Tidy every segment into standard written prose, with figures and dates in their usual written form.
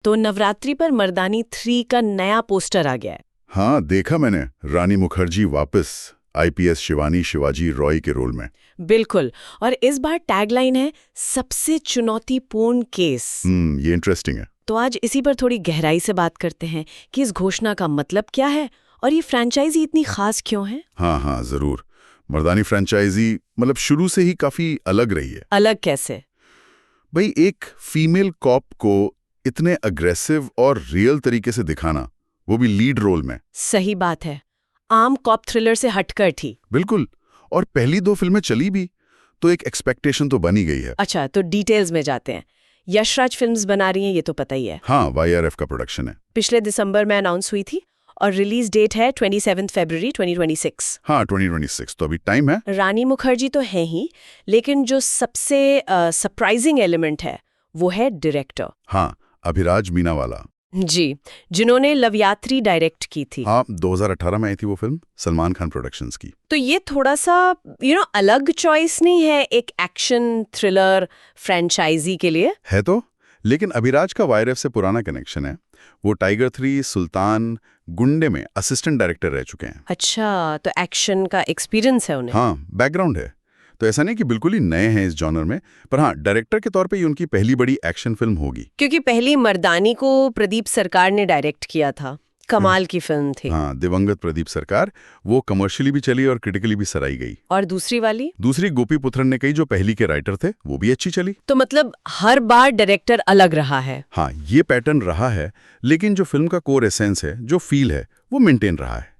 तो नवरात्रि पर मर्दानी 3 का नया पोस्टर आ गया है। हाँ, देखा मैंने। रानी मुखर्जी वापस आईपीएस शिवानी शिवाजी रॉय के रोल में। बिल्कुल। और इस बार टैगलाइन है सबसे चुनौतीपूर्ण केस। ये इंटरेस्टिंग है। तो आज इसी पर थोड़ी गहराई से बात करते हैं कि इस घोषणा का मतलब क्या है और ये फ्रेंचाइजी इतनी खास क्यों है। हाँ, जरूर। मर्दानी फ्रेंचाइजी मतलब शुरू से ही काफी अलग रही है। अलग कैसे? भाई, एक फीमेल कॉप को इतने अग्रेसिव और रियल तरीके से दिखाना, वो भी लीड रोल में। सही बात है, आम कॉप थ्रिलर से हटकर थी। बिल्कुल। और पहली 2 फिल्में चली भी तो एक एक्सपेक्टेशन तो बनी गई है। अच्छा, तो डिटेल्स में जाते हैं। यशराज फिल्म्स बना रही हैं, ये तो पता ही है। हाँ, वाईआरएफ का प्रोडक्शन है। पिछले दिसंबर में अनाउंस हुई थी और रिलीज डेट है 27 फरवरी 2026। हाँ, 2026, तो अभी टाइम है। रानी मुखर्जी तो है ही, लेकिन जो सबसे सरप्राइजिंग एलिमेंट है वो है डायरेक्टर। हाँ, अभिराज मीनावाला जी, जिन्होंने लवयात्री डायरेक्ट की थी। हाँ, 2018 में आई थी वो फिल्म, सलमान खान प्रोडक्शंस की। तो ये थोड़ा सा अलग चॉइस नहीं है एक एक्शन थ्रिलर फ्रेंचाइजी के लिए? है तो, लेकिन अभिराज का वाईआरएफ से पुराना कनेक्शन है। वो टाइगर 3, सुल्तान, गुंडे में असिस्टेंट डायरेक्टर रह चुके हैं। अच्छा, तो एक्शन का एक्सपीरियंस है उन्हें। हाँ, बैकग्राउंड है। तो ऐसा नहीं कि बिल्कुल ही नए हैं इस जॉनर में, पर हाँ, डायरेक्टर के तौर पे ये उनकी पहली बड़ी एक्शन फिल्म होगी। क्योंकि पहली मर्दानी को प्रदीप सरकार ने डायरेक्ट किया था। कमाल की फिल्म थी। हाँ, दिवंगत प्रदीप सरकार। वो कमर्शियली भी चली और क्रिटिकली भी सराही गई। और दूसरी गोपी पुत्रन ने कही, जो पहली के राइटर थे, वो भी अच्छी चली। तो मतलब हर बार डायरेक्टर अलग रहा है। हाँ, ये पैटर्न रहा है, लेकिन जो फिल्म का कोर एसेंस है, जो फील है, वो मेंटेन रहा है।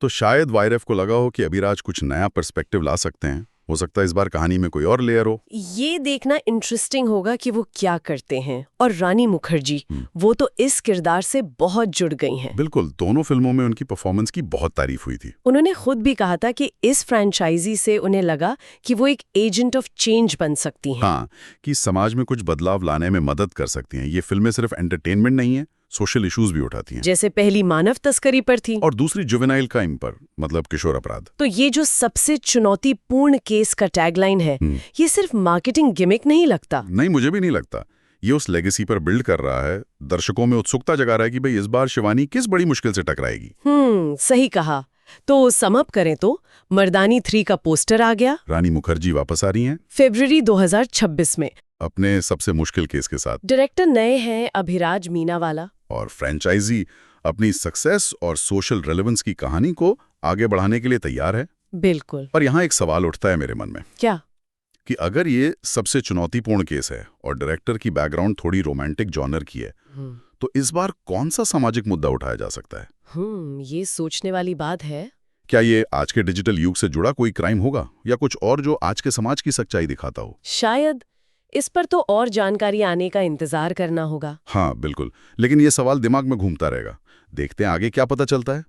तो शायद वाईआरएफ को लगा हो कि अभिराज कुछ नया पर्सपेक्टिव ला सकते हैं। हो सकता है इस बार कहानी में कोई और लेयर हो। ये देखना इंटरेस्टिंग होगा कि वो क्या करते हैं। और रानी मुखर्जी, वो तो इस किरदार से बहुत जुड़ गई हैं। बिल्कुल, दोनों फिल्मों में उनकी परफॉर्मेंस की बहुत तारीफ हुई थी। उन्होंने खुद भी कहा था कि इस फ्रेंचाइजी से उन्हें लगा कि वो एक एजेंट ऑफ चेंज बन सकती हैं। हाँ, कि समाज में कुछ बदलाव लाने में मदद कर सकती हैं। ये फिल्में सिर्फ एंटरटेनमेंट नहीं है, सोशल इश्यूज भी उठाती हैं। जैसे पहली मानव तस्करी पर थी और दूसरी जुवेनाइल क्राइम पर, मतलब किशोर अपराध। तो ये जो सबसे चुनौतीपूर्ण केस का टैगलाइन है, ये सिर्फ मार्केटिंग गिमिक नहीं लगता। नहीं, मुझे भी नहीं लगता। ये उस लेगेसी पर बिल्ड कर रहा है, दर्शकों में उत्सुकता जगा रहा है कि भाई इस बार शिवानी किस बड़ी मुश्किल से टकराएगी। सही कहा। तो सम अप करें तो मर्दानी 3 का पोस्टर आ गया। रानी मुखर्जी वापस आ रही हैं फरवरी 2026 में अपने सबसे मुश्किल केस के साथ। डायरेक्टर नए हैं, अभिराज मीनावाला। और फ्रेंचाइजी अपनी सक्सेस और सोशल रेलेवेंस की कहानी को आगे बढ़ाने के लिए तैयार है। बिल्कुल। पर यहाँ एक सवाल उठता है मेरे मन में। क्या? कि अगर ये सबसे चुनौतीपूर्ण केस है और डायरेक्टर की बैकग्राउंड थोड़ी रोमांटिक जॉनर की है, तो इस बार कौन सा सामाजिक मुद्दा उठाया जा सकता है? ये सोचने वाली बात है। क्या ये आज के डिजिटल युग से जुड़ा कोई क्राइम होगा या कुछ और जो आज के समाज की सच्चाई दिखाता हो? शायद। इस पर तो और जानकारी आने का इंतजार करना होगा। हाँ, बिल्कुल। लेकिन ये सवाल दिमाग में घूमता रहेगा। देखते हैं आगे क्या पता चलता है।